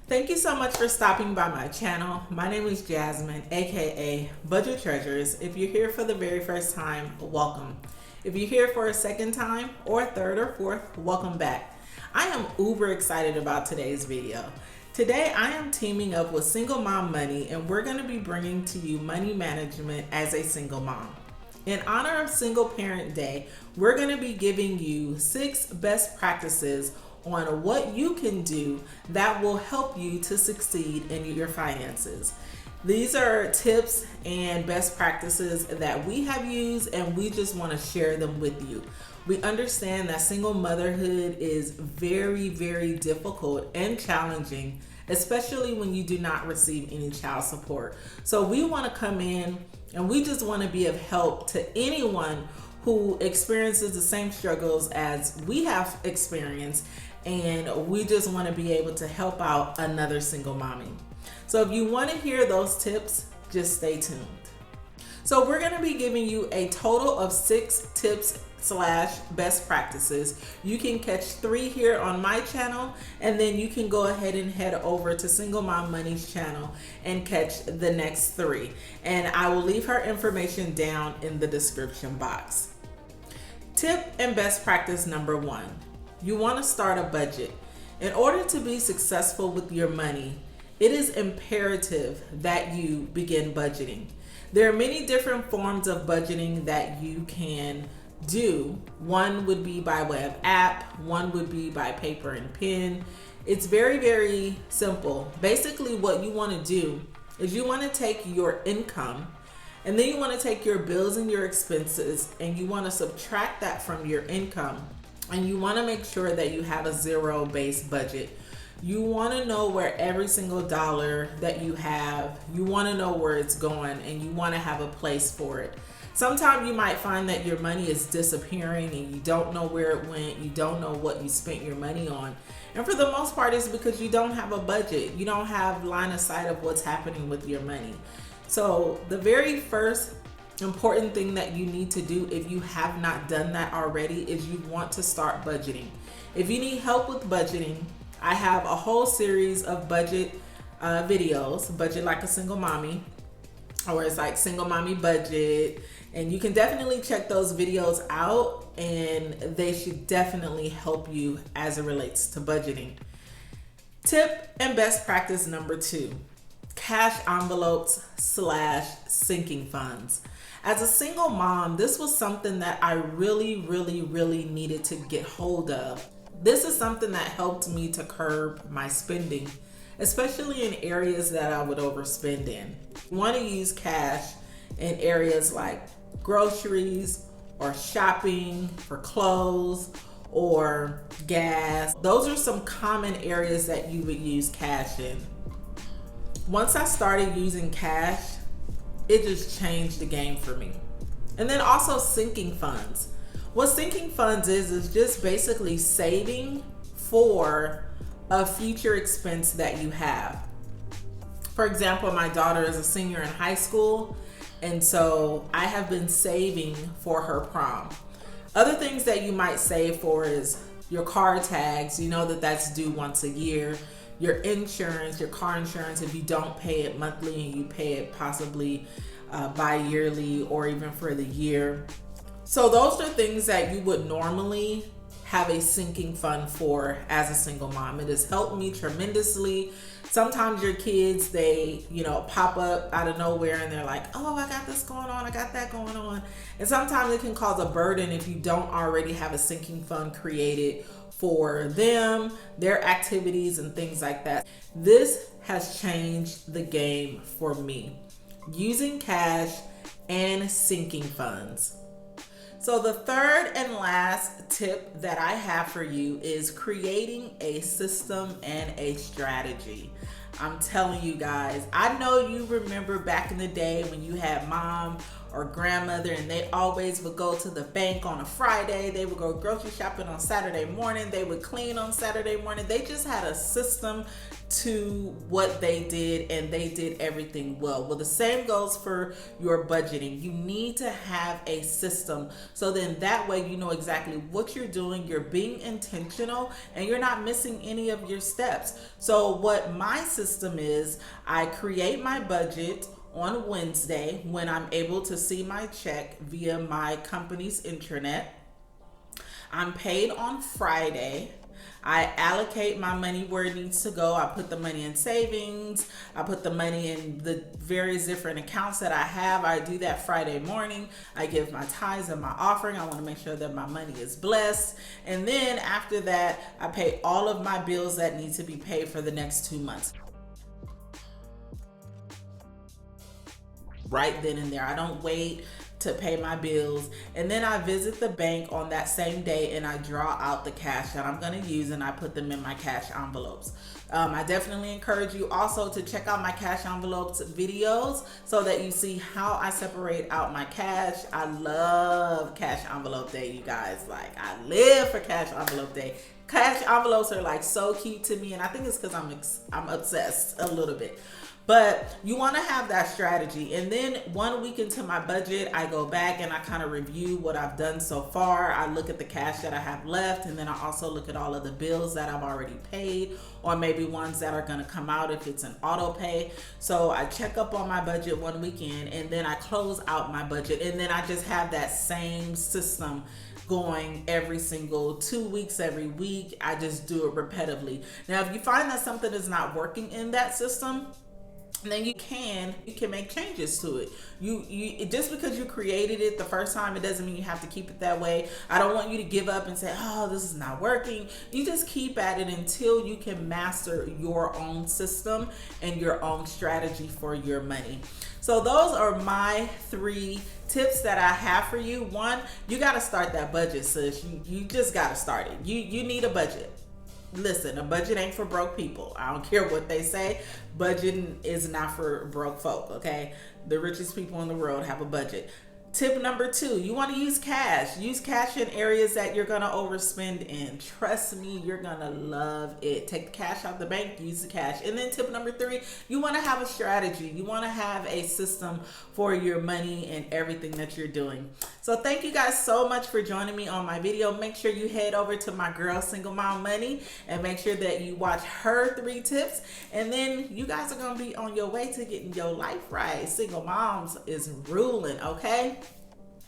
Thank you so much for stopping by my channel. My name is Jazmine, aka Budget Treasures. If you're here for the very first time, welcome. If you're here for a second time, or third or fourth, welcome back. I am uber excited about today's video. Today I am teaming up with Single Mom Money, and we're going to be bringing to you money management as a single mom. In honor of Single Parent Day, we're going to be giving you 6 best practices on what you can do that will help you to succeed in your finances. These are tips and best practices that we have used, and we just want to share them with you. We understand that single motherhood is very, very difficult and challenging, especially when you do not receive any child support. So we want to come in and we just want to be of help to anyone who experiences the same struggles as we have experienced, and we just want to be able to help out another single mommy. So if you want to hear those tips, just stay tuned. So we're going to be giving you a total of 6 tips / best practices. You can catch 3 here on my channel, and then you can go ahead and head over to Single Mom Money's channel and catch the next 3. And I will leave her information down in the description box. Tip and best practice number 1. You want to start a budget. In order to be successful with your money, it is imperative that you begin budgeting. There are many different forms of budgeting that you can do. One would be by way of app, one would be by paper and pen. It's very, very simple. Basically, what you want to do is you want to take your income, and then you want to take your bills and your expenses, and you want to subtract that from your income. And you want to make sure that you have a zero-based budget. You want to know where every single dollar that you have, you want to know where it's going, and you want to have a place for it. Sometimes you might find that your money is disappearing and you don't know where it went. You don't know what you spent your money on. And for the most part, it's because you don't have a budget. You don't have line of sight of what's happening with your money. So the very first important thing that you need to do, if you have not done that already, is you want to start budgeting. If you need help with budgeting, I have a whole series of budget videos, Budget Like a Single Mommy, or it's like Single Mommy Budget, and you can definitely check those videos out, and they should definitely help you as it relates to budgeting. Tip and best practice number 2, cash envelopes / sinking funds. As a single mom, this was something that I really needed to get hold of. This is something that helped me to curb my spending, especially in areas that I would overspend in. You want to use cash in areas like groceries or shopping for clothes or gas. Those are some common areas that you would use cash in. Once I started using cash, it just changed the game for me. And then also sinking funds. What sinking funds is just basically saving for a future expense that you have. For example, my daughter is a senior in high school, and so I have been saving for her prom. Other things that you might save for is your car tags. You know that that's due once a year. Your insurance, your car insurance, if you don't pay it monthly and you pay it possibly bi-yearly or even for the year. So those are things that you would normally have a sinking fund for as a single mom. It has helped me tremendously. Sometimes your kids, they, pop up out of nowhere and they're like, oh, I got this going on, I got that going on. And sometimes it can cause a burden if you don't already have a sinking fund created for them, their activities and things like that. This has changed the game for me, using cash and sinking funds. So the third and last tip that I have for you is creating a system and a strategy. I'm telling you guys, I know you remember back in the day when you had mom or grandmother and they always would go to the bank on a Friday. They would go grocery shopping on Saturday morning. They would clean on Saturday morning. They just had a system to what they did, and they did everything well. Well, the same goes for your budgeting. You need to have a system, so then that way you know exactly what you're doing, you're being intentional, and you're not missing any of your steps. So what my system is, I create my budget on Wednesday when I'm able to see my check via my company's intranet. I'm paid on Friday. I allocate my money where it needs to go. I put the money in savings. I put the money in the various different accounts that I have. I do that Friday morning. I give my tithes and my offering. I want to make sure that my money is blessed. And then after that, I pay all of my bills that need to be paid for the next 2 months. Right then and there. I don't wait to pay my bills, and then I visit the bank on that same day and I draw out the cash that I'm going to use, and I put them in my cash envelopes. I definitely encourage you also to check out my cash envelopes videos so that you see how I separate out my cash. I love cash envelope day, you guys. Like, I live for cash envelope day. Cash envelopes are like so cute to me, and I think it's because I'm obsessed a little bit. But you want to have that strategy. And then 1 week into my budget, I go back and I kind of review what I've done so far. I look at the cash that I have left, and then I also look at all of the bills that I've already paid, or maybe ones that are going to come out if it's an auto pay. So I check up on my budget 1 weekend, and then I close out my budget. And then I just have that same system going every single 2 weeks, every week. I just do it repetitively. Now, if you find that something is not working in that system, then you can make changes to it. You just because you created it the first time, it doesn't mean you have to keep it that way. I don't want you to give up and say, oh, this is not working. You just keep at it until you can master your own system and your own strategy for your money. So those are my 3 tips that I have for you. 1, you got to start that budget, sis. You just got to start it. You need a budget. Listen, a budget ain't for broke people. I don't care what they say. Budgeting is not for broke folk, okay? The richest people in the world have a budget. Tip number 2, you want to use cash. Use cash in areas that you're going to overspend in. Trust me, you're going to love it. Take the cash out the bank, use the cash. And then tip number 3, you want to have a strategy. You want to have a system for your money and everything that you're doing. So thank you guys so much for joining me on my video. Make sure you head over to my girl Single Mom Money and make sure that you watch her 3 tips. And then you guys are going to be on your way to getting your life right. Single moms is ruling, okay?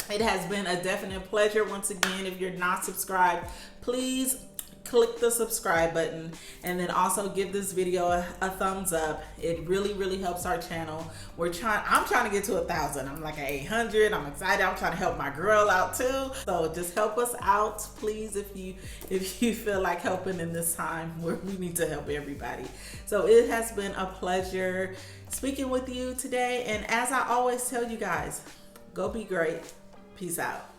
It has been a definite pleasure. Once again, if you're not subscribed, please click the subscribe button, and then also give this video a thumbs up. It really helps our channel. I'm trying to get to 1,000. I'm like at 800. I'm excited. I'm trying to help my girl out too. So just help us out, please, if you feel like helping in this time where we need to help everybody. So it has been a pleasure speaking with you today, and as I always tell you guys, go be great. Peace out.